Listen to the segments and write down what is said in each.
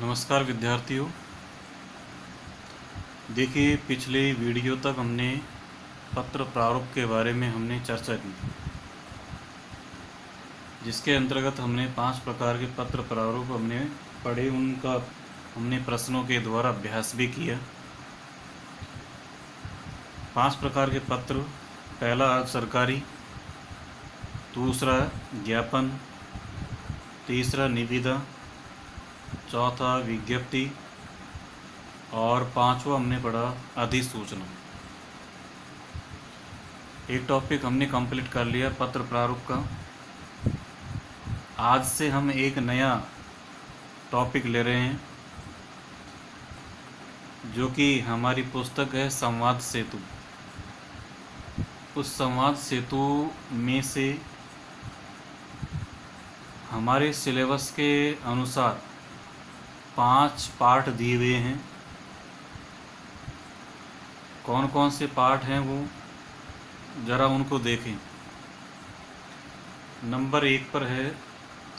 नमस्कार विद्यार्थियों। देखिए, पिछले वीडियो तक हमने पत्र प्रारूप के बारे में हमने चर्चा की, जिसके अंतर्गत हमने 5 प्रकार के पत्र प्रारूप हमने पढ़े, उनका हमने प्रश्नों के द्वारा अभ्यास भी किया। 5 प्रकार के पत्र, पहला सरकारी, दूसरा ज्ञापन, तीसरा निविदा, चौथा विज्ञप्ति और पांचवा हमने पढ़ा अधिसूचना। एक टॉपिक हमने कंप्लीट कर लिया पत्र प्रारूप का। आज से हम एक नया टॉपिक ले रहे हैं, जो कि हमारी पुस्तक है संवाद सेतु। उस संवाद सेतु में से हमारे सिलेबस के अनुसार 5 पार्ट दिए हुए हैं। कौन कौन से पार्ट हैं वो ज़रा उनको देखें। नंबर 1 पर है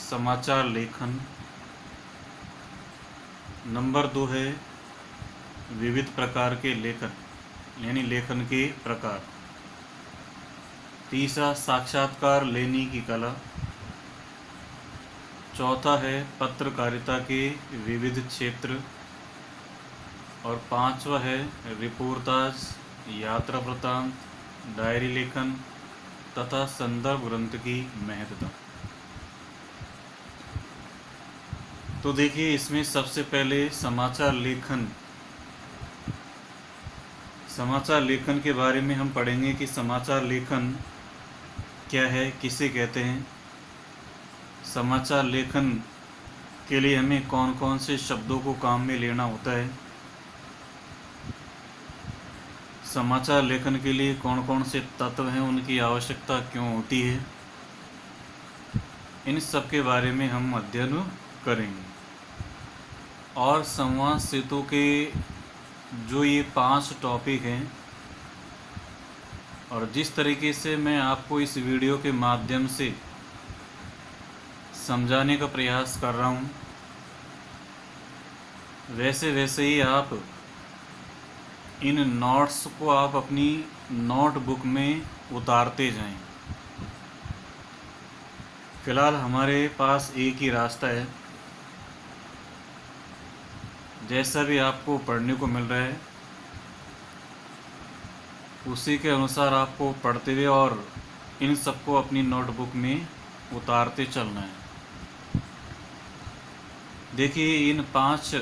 समाचार लेखन। नंबर 2 है विविध प्रकार के लेखन, यानी लेखन के प्रकार। तीसरा साक्षात्कार लेने की कला। चौथा है पत्रकारिता के विविध क्षेत्र। और पांचवा है रिपोर्टाज, यात्रा वृत्तांत, डायरी लेखन तथा संदर्भ ग्रंथ की महत्ता। तो देखिए, इसमें सबसे पहले समाचार लेखन। समाचार लेखन के बारे में हम पढ़ेंगे कि समाचार लेखन क्या है, किसे कहते हैं। समाचार लेखन के लिए हमें कौन कौन से शब्दों को काम में लेना होता है। समाचार लेखन के लिए कौन कौन से तत्व हैं, उनकी आवश्यकता क्यों होती है, इन सब के बारे में हम अध्ययन करेंगे। और संवाद सेतु के जो ये 5 टॉपिक हैं, और जिस तरीके से मैं आपको इस वीडियो के माध्यम से समझाने का प्रयास कर रहा हूँ, वैसे वैसे ही आप इन नोट्स को आप अपनी नोटबुक में उतारते जाएं। फिलहाल हमारे पास एक ही रास्ता है, जैसा भी आपको पढ़ने को मिल रहा है उसी के अनुसार आपको पढ़ते हुए और इन सबको अपनी नोटबुक में उतारते चलना है। देखिए, इन 5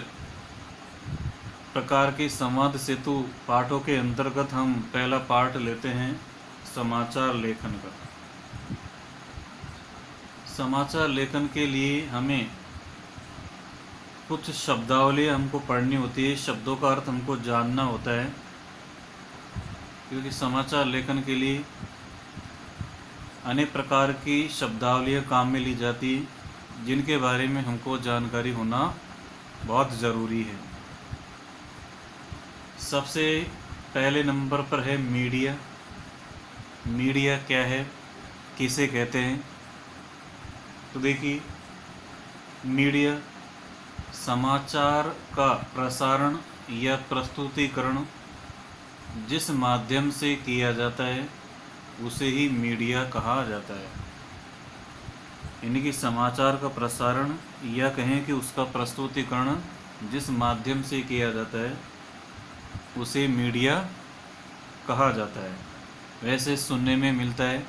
प्रकार के संवाद सेतु पाठों के अंतर्गत हम पहला पार्ट लेते हैं समाचार लेखन का। समाचार लेखन के लिए हमें कुछ शब्दावली हमको पढ़नी होती है, शब्दों का अर्थ हमको जानना होता है, क्योंकि समाचार लेखन के लिए अनेक प्रकार की शब्दावलियाँ काम में ली जाती है, जिनके बारे में हमको जानकारी होना बहुत ज़रूरी है। सबसे पहले नंबर पर है मीडिया। मीडिया क्या है, किसे कहते हैं। तो देखिए, मीडिया समाचार का प्रसारण या प्रस्तुतिकरण जिस माध्यम से किया जाता है उसे ही मीडिया कहा जाता है। यानी कि समाचार का प्रसारण या कहें कि उसका प्रस्तुतिकरण जिस माध्यम से किया जाता है उसे मीडिया कहा जाता है। वैसे सुनने में मिलता है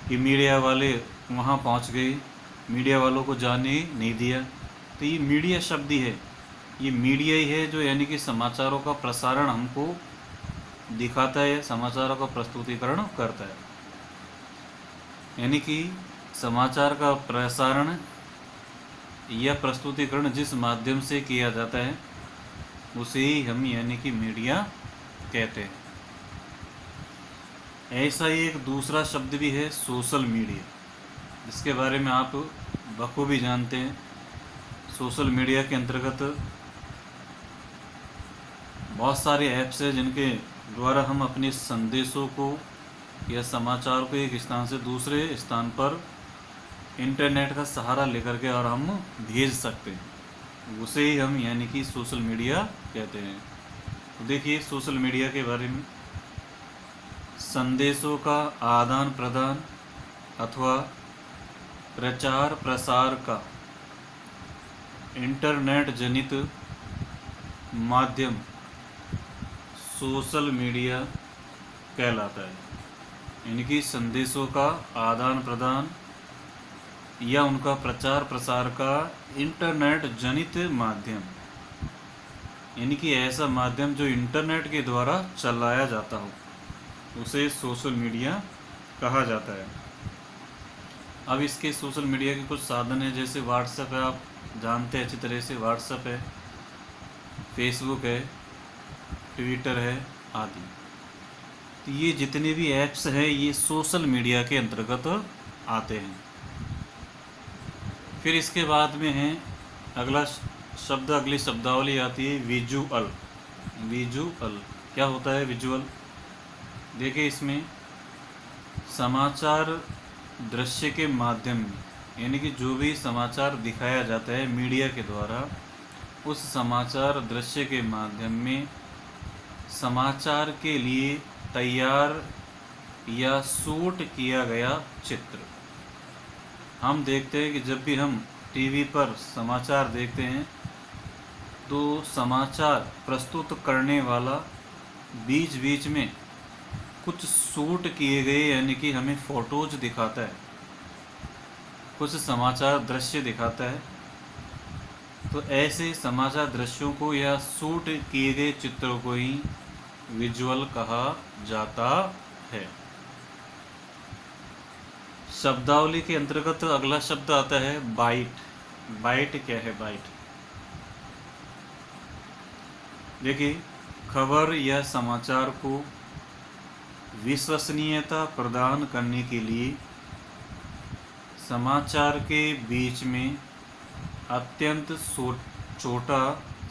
कि मीडिया वाले वहाँ पहुँच गए, मीडिया वालों को जाने नहीं दिया। तो ये मीडिया शब्द ही है, ये मीडिया ही है जो यानी कि समाचारों का प्रसारण हमको दिखाता है, समाचारों का प्रस्तुतिकरण करता है। यानी कि समाचार का प्रसारण या प्रस्तुतिकरण जिस माध्यम से किया जाता है उसे ही हम यानी कि मीडिया कहते हैं। ऐसा ही एक दूसरा शब्द भी है सोशल मीडिया, जिसके बारे में आप बखूबी जानते हैं। सोशल मीडिया के अंतर्गत बहुत सारे ऐप्स हैं जिनके द्वारा हम अपने संदेशों को या समाचार को एक स्थान से दूसरे स्थान पर इंटरनेट का सहारा लेकर के और हम भेज सकते हैं। उसे ही हम यानी कि सोशल मीडिया कहते हैं। तो देखिए सोशल मीडिया के बारे में, संदेशों का आदान प्रदान अथवा प्रचार प्रसार का इंटरनेट जनित माध्यम सोशल मीडिया कहलाता है। यानी कि संदेशों का आदान प्रदान या उनका प्रचार प्रसार का इंटरनेट जनित माध्यम, यानी कि ऐसा माध्यम जो इंटरनेट के द्वारा चलाया जाता हो, उसे सोशल मीडिया कहा जाता है। अब इसके सोशल मीडिया के कुछ साधन हैं, जैसे व्हाट्सएप है, आप जानते हैं अच्छी तरह से, व्हाट्सएप है, फेसबुक है, ट्विटर है आदि। तो ये जितने भी ऐप्स हैं ये सोशल मीडिया के अंतर्गत आते हैं। फिर इसके बाद में है अगला शब्द, अगली शब्दावली आती है विजुअल। विजुअल क्या होता है? विजुअल देखिए, इसमें समाचार दृश्य के माध्यम में, यानी कि जो भी समाचार दिखाया जाता है मीडिया के द्वारा, उस समाचार दृश्य के माध्यम में समाचार के लिए तैयार या शूट किया गया चित्र। हम देखते हैं कि जब भी हम टीवी पर समाचार देखते हैं तो समाचार प्रस्तुत करने वाला बीच बीच में कुछ शूट किए गए यानी कि हमें फ़ोटोज दिखाता है, कुछ समाचार दृश्य दिखाता है। तो ऐसे समाचार दृश्यों को या शूट किए गए चित्रों को ही विजुअल कहा जाता है। शब्दावली के अंतर्गत अगला शब्द आता है बाइट। बाइट क्या है? बाइट देखिए, खबर या समाचार को विश्वसनीयता प्रदान करने के लिए समाचार के बीच में अत्यंत छोटा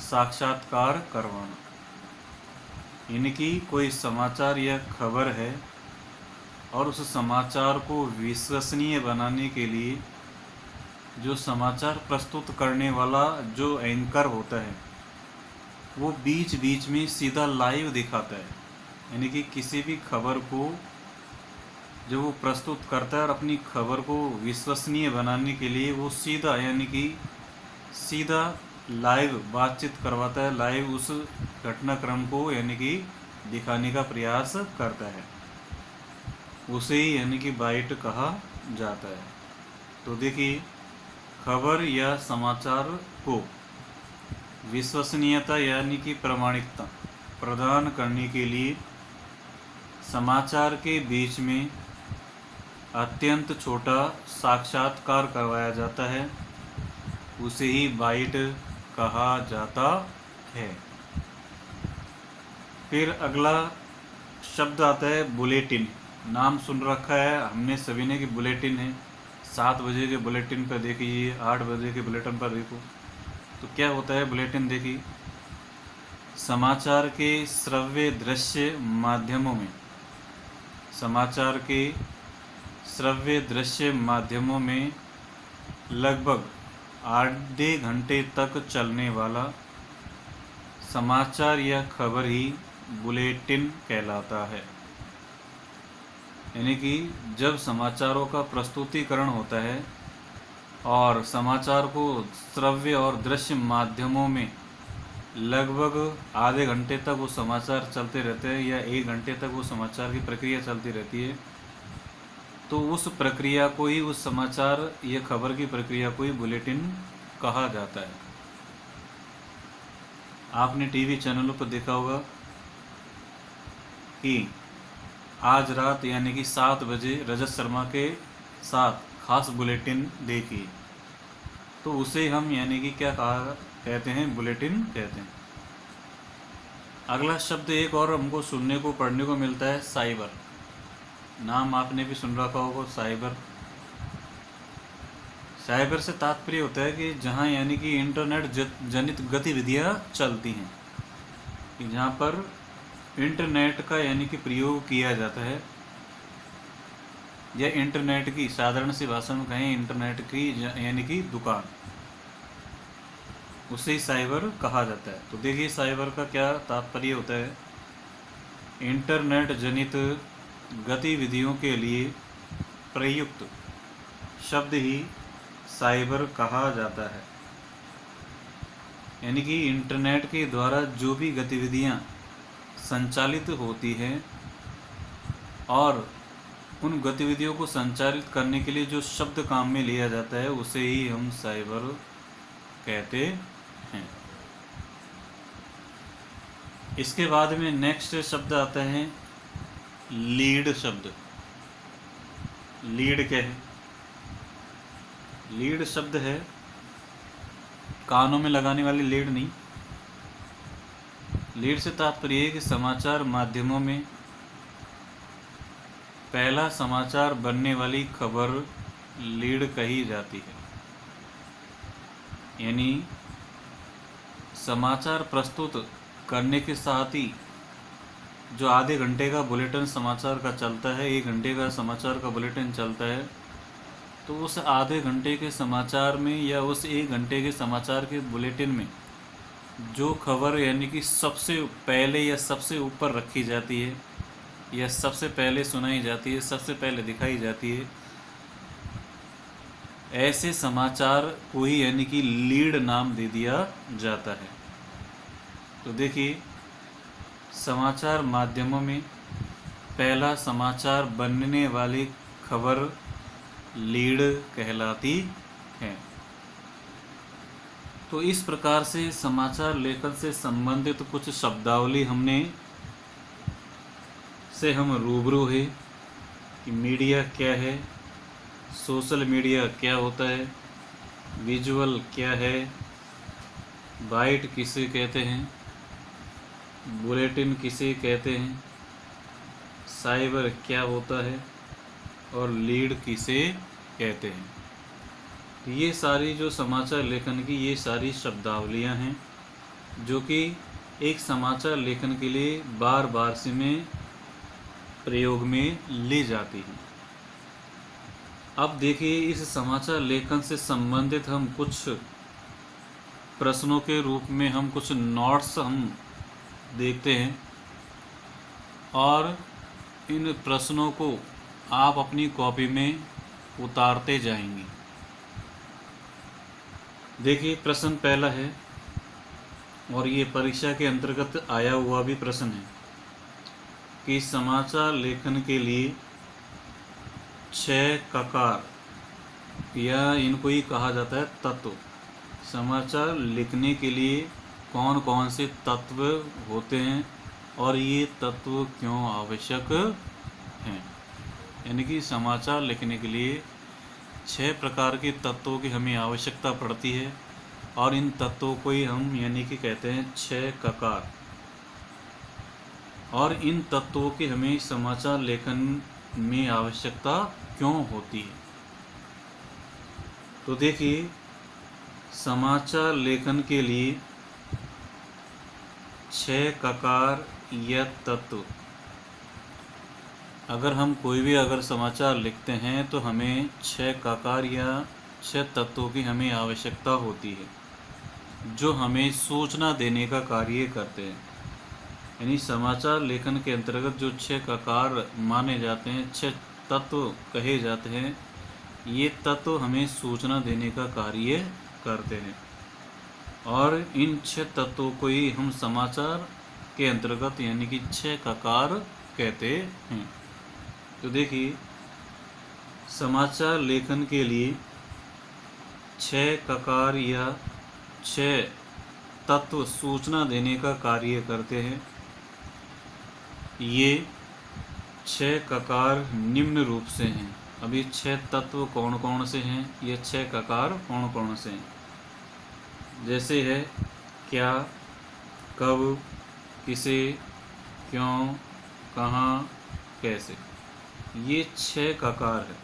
साक्षात्कार करवाना। यानी कि कोई समाचार या खबर है और उस समाचार को विश्वसनीय बनाने के लिए जो समाचार प्रस्तुत करने वाला जो एंकर होता है वो बीच बीच में सीधा लाइव दिखाता है। यानी कि किसी भी खबर को जो वो प्रस्तुत करता है और अपनी खबर को विश्वसनीय बनाने के लिए वो सीधा, यानी कि सीधा लाइव बातचीत करवाता है, लाइव उस घटनाक्रम को यानी कि दिखाने का प्रयास करता है, उसे ही यानी कि बाइट कहा जाता है। तो देखिए, खबर या समाचार को विश्वसनीयता यानी कि प्रामाणिकता प्रदान करने के लिए समाचार के बीच में अत्यंत छोटा साक्षात्कार करवाया जाता है, उसे ही बाइट कहा जाता है। फिर अगला शब्द आता है बुलेटिन। नाम सुन रखा है हमने सभी ने कि बुलेटिन है। 7 बजे के बुलेटिन पर देखिए, 8 बजे के बुलेटिन पर देखो। तो क्या होता है बुलेटिन? देखिए, समाचार के श्रव्य दृश्य माध्यमों में, समाचार के श्रव्य दृश्य माध्यमों में लगभग आधे घंटे तक चलने वाला समाचार या खबर ही बुलेटिन कहलाता है। यानी कि जब समाचारों का प्रस्तुतिकरण होता है और समाचार को श्रव्य और दृश्य माध्यमों में लगभग आधे घंटे तक वो समाचार चलते रहते हैं या 1 घंटे तक वो समाचार की प्रक्रिया चलती रहती है, तो उस प्रक्रिया को ही, उस समाचार या खबर की प्रक्रिया को ही बुलेटिन कहा जाता है। आपने टीवी चैनलों पर देखा होगा कि आज रात यानी कि 7 बजे रजत शर्मा के साथ खास बुलेटिन देखिए, तो उसे हम यानी कि क्या कहते हैं? बुलेटिन कहते हैं। अगला शब्द एक और हमको सुनने को पढ़ने को मिलता है साइबर। नाम आपने भी सुन रखा होगा, साइबर। साइबर से तात्पर्य होता है कि जहाँ यानी कि इंटरनेट जनित गतिविधियाँ चलती हैं, कि जहाँ पर इंटरनेट का यानी कि प्रयोग किया जाता है, या इंटरनेट की, साधारण सी भाषा में कहें, इंटरनेट की यानी कि दुकान, उसे साइबर कहा जाता है। तो देखिए साइबर का क्या तात्पर्य होता है। इंटरनेट जनित गतिविधियों के लिए प्रयुक्त शब्द ही साइबर कहा जाता है। यानी कि इंटरनेट के द्वारा जो भी गतिविधियां संचालित होती हैं और उन गतिविधियों को संचालित करने के लिए जो शब्द काम में लिया जाता है उसे ही हम साइबर कहते हैं। इसके बाद में नेक्स्ट शब्द आता है लीड शब्द। लीड क्या है? लीड शब्द है कानों में लगाने वाली लीड नहीं। लीड से तात्पर्य है कि समाचार माध्यमों में पहला समाचार बनने वाली खबर लीड कही जाती है। यानी समाचार प्रस्तुत करने के साथ ही जो आधे घंटे का बुलेटिन समाचार का चलता है, 1 घंटे का समाचार का बुलेटिन चलता है, तो उस आधे घंटे के समाचार में या उस 1 घंटे के समाचार के बुलेटिन में जो खबर यानी कि सबसे पहले या सबसे ऊपर रखी जाती है या सबसे पहले सुनाई जाती है, सबसे पहले दिखाई जाती है, ऐसे समाचार को ही यानी कि लीड नाम दे दिया जाता है। तो देखिए समाचार माध्यमों में पहला समाचार बनने वाली खबर लीड कहलाती है। तो इस प्रकार से समाचार लेखन से संबंधित कुछ शब्दावली हम रूबरू है कि मीडिया क्या है, सोशल मीडिया क्या होता है, विजुअल क्या है, बाइट किसे कहते हैं, बुलेटिन किसे कहते हैं, साइबर क्या होता है और लीड किसे कहते हैं। तो ये सारी जो समाचार लेखन की ये सारी शब्दावलियां हैं जो कि एक समाचार लेखन के लिए बार बार से में प्रयोग में ली जाती हैं। अब देखिए इस समाचार लेखन से संबंधित हम कुछ प्रश्नों के रूप में हम कुछ नोट्स हम देखते हैं और इन प्रश्नों को आप अपनी कॉपी में उतारते जाएंगे। देखिए प्रश्न पहला है और ये परीक्षा के अंतर्गत आया हुआ भी प्रश्न है कि समाचार लेखन के लिए 6 ककार या इनको ही कहा जाता है तत्व, समाचार लिखने के लिए कौन कौन से तत्व होते हैं और ये तत्व क्यों आवश्यक हैं। यानी कि समाचार लिखने के लिए 6 प्रकार के तत्वों की हमें आवश्यकता पड़ती है और इन तत्वों को ही हम यानी कि कहते हैं 6 ककार। और इन तत्वों की हमें समाचार लेखन में आवश्यकता क्यों होती है। तो देखिए समाचार लेखन के लिए 6 ककार या तत्व, अगर हम कोई भी अगर समाचार लिखते हैं तो हमें 6 ककार या 6 तत्वों की हमें आवश्यकता होती है जो हमें सूचना देने का कार्य करते हैं। यानी समाचार लेखन के अंतर्गत जो 6 ककार माने जाते हैं, 6 तत्व कहे जाते हैं, ये तत्व हमें सूचना देने का कार्य करते हैं और इन 6 तत्वों को ही हम समाचार के अंतर्गत यानी कि 6 ककार कहते हैं। तो देखिए समाचार लेखन के लिए 6 ककार या 6 तत्व सूचना देने का कार्य करते हैं। ये 6 ककार निम्न रूप से हैं। अभी 6 तत्व कौन कौन से हैं, ये 6 ककार कौन कौन से हैं, जैसे है क्या, कब, किसे, क्यों, कहाँ, कैसे। ये 6 ककार है।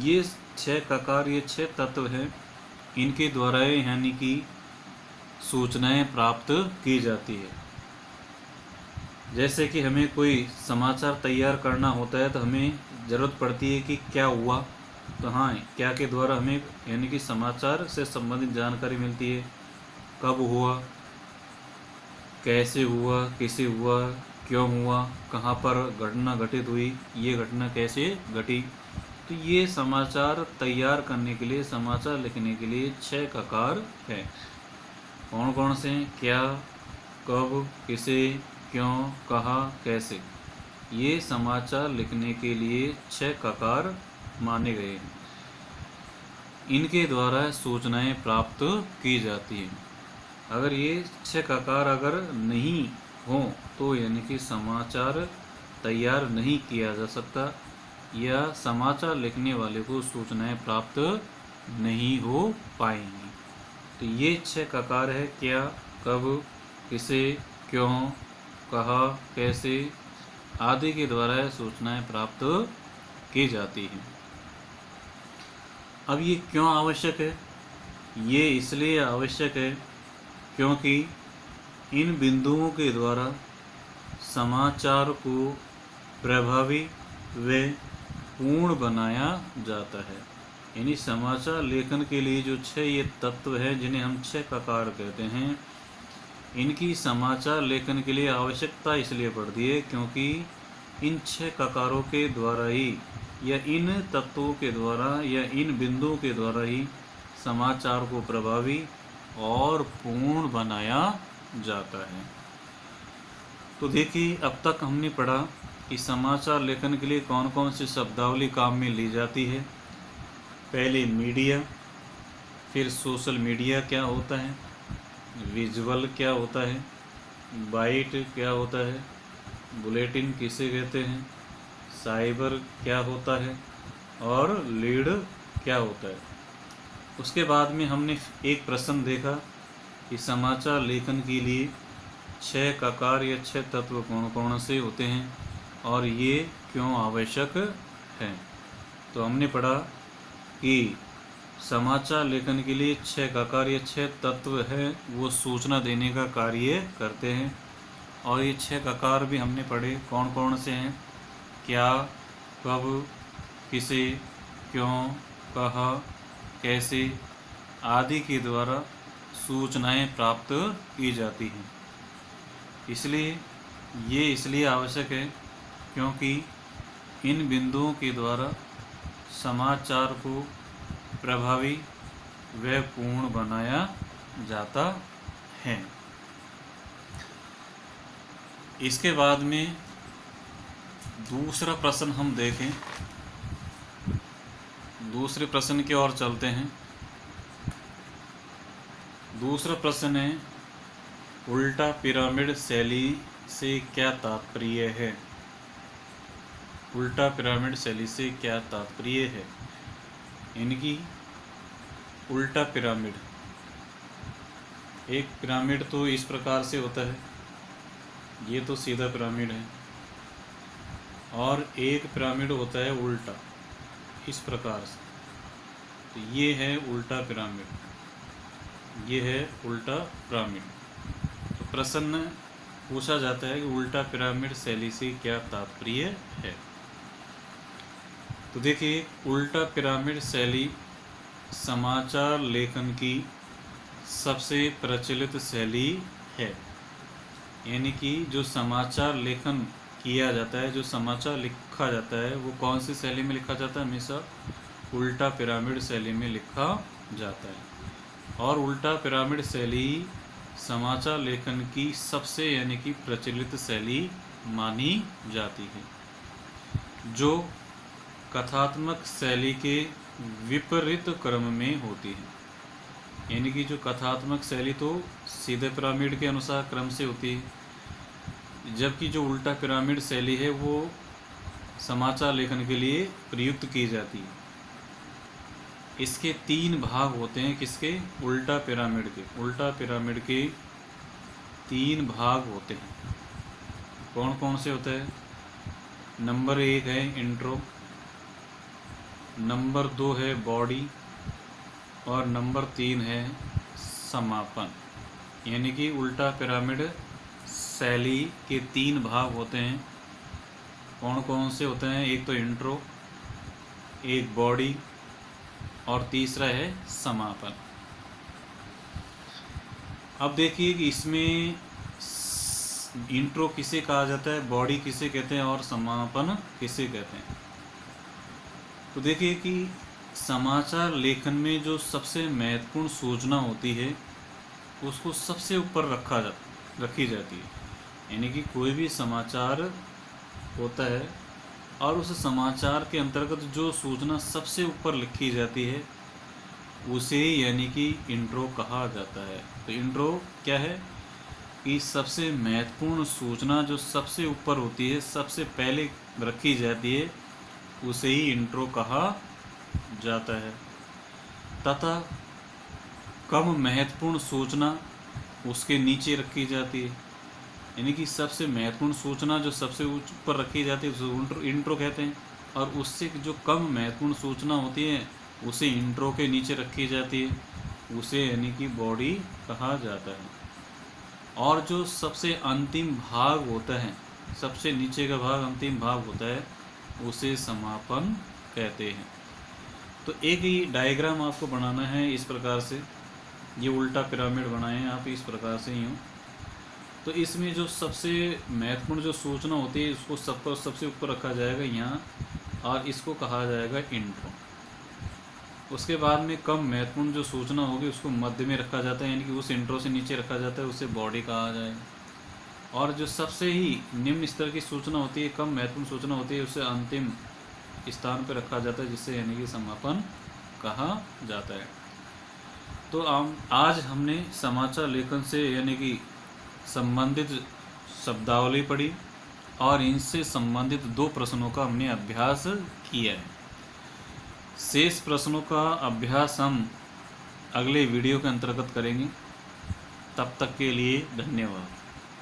ये 6 ककार ये 6 तत्व हैं, इनके द्वारा यानी कि सूचनाएं प्राप्त की जाती है। जैसे कि हमें कोई समाचार तैयार करना होता है तो हमें ज़रूरत पड़ती है कि क्या हुआ, तो हाँ, क्या के द्वारा हमें यानी कि समाचार से संबंधित जानकारी मिलती है। कब हुआ, कैसे हुआ, किसे हुआ, क्यों हुआ, कहाँ पर घटना घटित हुई, ये घटना कैसे घटी। तो ये समाचार तैयार करने के लिए, समाचार लिखने के लिए 6 ककार है। कौन कौन से हैं? क्या, कब, किसे, क्यों, कहाँ, कैसे। ये समाचार लिखने के लिए 6 ककार माने गए हैं। इनके द्वारा सूचनाएं प्राप्त की जाती हैं। अगर ये 6 ककार अगर नहीं हो तो यानी कि समाचार तैयार नहीं किया जा सकता या समाचार लिखने वाले को सूचनाएं प्राप्त नहीं हो पाएंगी। तो ये 6 ककार है। क्या, कब, किसे, क्यों, कहाँ, कैसे आदि के द्वारा सूचनाएं प्राप्त की जाती हैं। अब ये क्यों आवश्यक है? ये इसलिए आवश्यक है क्योंकि इन बिंदुओं के द्वारा समाचार को प्रभावी व पूर्ण बनाया जाता है। यानी समाचार लेखन के लिए जो 6 ये तत्व हैं जिन्हें हम 6 ककार कहते हैं, इनकी समाचार लेखन के लिए आवश्यकता इसलिए पड़ती है क्योंकि इन 6 ककारों के द्वारा ही या इन तत्वों के द्वारा या इन बिंदुओं के द्वारा ही समाचार को प्रभावी और पूर्ण बनाया जाता है। तो देखिए, अब तक हमने पढ़ा कि समाचार लेखन के लिए कौन कौन सी शब्दावली काम में ली जाती है। पहले मीडिया, फिर सोशल मीडिया क्या होता है, विजुअल क्या होता है, बाइट क्या होता है, बुलेटिन किसे कहते हैं, साइबर क्या होता है और लीड क्या होता है। उसके बाद में हमने एक प्रश्न देखा कि समाचार लेखन के लिए 6 ककार या 6 तत्व कौन कौन से होते हैं और ये क्यों आवश्यक हैं। तो हमने पढ़ा कि समाचार लेखन के लिए 6 ककार या 6 तत्व है, वो सूचना देने का कार्य करते हैं। और ये 6 ककार भी हमने पढ़े कौन कौन से हैं। क्या, कब, किसे, क्यों, कहाँ, कैसे आदि के द्वारा सूचनाएं प्राप्त की जाती हैं। इसलिए आवश्यक है क्योंकि इन बिंदुओं के द्वारा समाचार को प्रभावी व पूर्ण बनाया जाता है। इसके बाद में दूसरा प्रश्न हम देखें। दूसरे प्रश्न की ओर चलते हैं। दूसरा प्रश्न है, उल्टा पिरामिड शैली से क्या तात्पर्य है। उल्टा पिरामिड शैली से क्या तात्पर्य है। इनकी उल्टा पिरामिड, एक पिरामिड तो इस प्रकार से होता है, ये तो सीधा पिरामिड है, और एक पिरामिड होता है उल्टा इस प्रकार से। तो ये है उल्टा पिरामिड, ये है उल्टा पिरामिड। तो प्रश्न पूछा जाता है कि उल्टा पिरामिड शैली से क्या तात्पर्य है। तो देखिए, उल्टा पिरामिड शैली समाचार लेखन की सबसे प्रचलित शैली है। यानी कि जो समाचार लेखन किया जाता है, जो समाचार लिखा जाता है, वो कौन सी शैली में लिखा जाता है? हमेशा उल्टा पिरामिड शैली में लिखा जाता है। और उल्टा पिरामिड शैली समाचार लेखन की सबसे यानी कि प्रचलित शैली मानी जाती है, जो कथात्मक शैली के विपरीत क्रम में होती है। यानी कि जो कथात्मक शैली तो सीधे पिरामिड के अनुसार क्रम से होती है, जबकि जो उल्टा पिरामिड शैली है वो समाचार लेखन के लिए प्रयुक्त की जाती है। इसके 3 भाग होते हैं। किसके? उल्टा पिरामिड के। उल्टा पिरामिड के 3 भाग होते हैं। कौन कौन से होते हैं? नंबर 1 है इंट्रो, नंबर 2 है बॉडी और नंबर 3 है समापन। यानी कि उल्टा पिरामिड शैली के 3 भाग होते हैं। कौन कौन से होते हैं? एक तो इंट्रो, एक बॉडी और तीसरा है समापन। अब देखिए कि इसमें इंट्रो किसे कहा जाता है, बॉडी किसे कहते हैं और समापन किसे कहते हैं। तो देखिए कि समाचार लेखन में जो सबसे महत्वपूर्ण सूचना होती है उसको सबसे ऊपर रखी जाती है। यानी कि कोई भी समाचार होता है और उस समाचार के अंतर्गत जो सूचना सबसे ऊपर लिखी जाती है उसे यानी कि इंट्रो कहा जाता है। तो इंट्रो क्या है कि सबसे महत्वपूर्ण सूचना जो सबसे ऊपर होती है, सबसे पहले रखी जाती है, उसे ही इंट्रो कहा जाता है। तथा कम महत्वपूर्ण सूचना उसके नीचे रखी जाती है। यानी कि सबसे महत्वपूर्ण सूचना जो सबसे ऊपर रखी जाती है उसे इंट्रो कहते हैं, और उससे जो कम महत्वपूर्ण सूचना होती है उसे इंट्रो के नीचे रखी जाती है, उसे यानी कि बॉडी कहा जाता है। और जो सबसे अंतिम भाग होता है, सबसे नीचे का भाग अंतिम भाग होता है, उसे समापन कहते हैं। तो एक ही डायग्राम आपको बनाना है इस प्रकार से, ये उल्टा पिरामिड बनाए हैं आप इस प्रकार से यूँ। तो इसमें जो सबसे महत्वपूर्ण जो सूचना होती है उसको सबसे ऊपर रखा जाएगा यहाँ, और इसको कहा जाएगा इंट्रो। उसके बाद में कम महत्वपूर्ण जो सूचना होगी उसको मध्य में रखा जाता है, यानी कि उस इंट्रो से नीचे रखा जाता है, उसे बॉडी कहा जाएगा। और जो सबसे ही निम्न स्तर की सूचना होती है, कम महत्वपूर्ण सूचना होती है, उसे अंतिम स्थान पर रखा जाता है, जिससे यानी कि समापन कहा जाता है। तो आज हमने समाचार लेखन से यानी कि संबंधित शब्दावली पढ़ी और इनसे संबंधित 2 प्रश्नों का हमने अभ्यास किया है। शेष प्रश्नों का अभ्यास हम अगले वीडियो के अंतर्गत करेंगे। तब तक के लिए धन्यवाद।